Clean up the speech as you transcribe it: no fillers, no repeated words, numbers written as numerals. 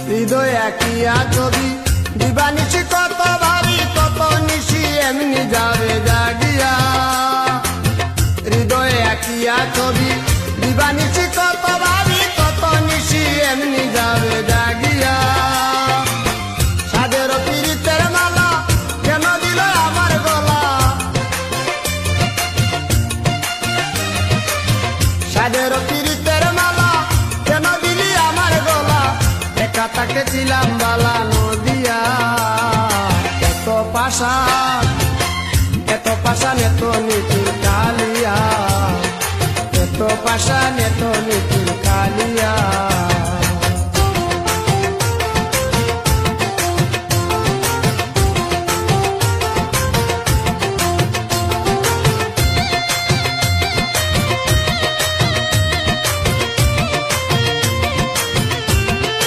হৃদয় আঁকিয়া ছবি দিবানিশি কত ভাবি কত নিশি এমনি যাবে জাগিয়া। হৃদয় আঁকিয়া ছবি দিবানিশি কত ভাবি কত নিশি এমনি যাবে জাগিয়া। সাদের পীড়িতের মালা কেন দিল আমার গলা, সাদের পীড়িতের মালা কেন দিলি আমার গলা। একা তাকে ছিলাম বালা নদিয়া। এত পাষাণ এত পাষাণ এত নিচুর কালিয়া, এত পাষাণ এত নিচুর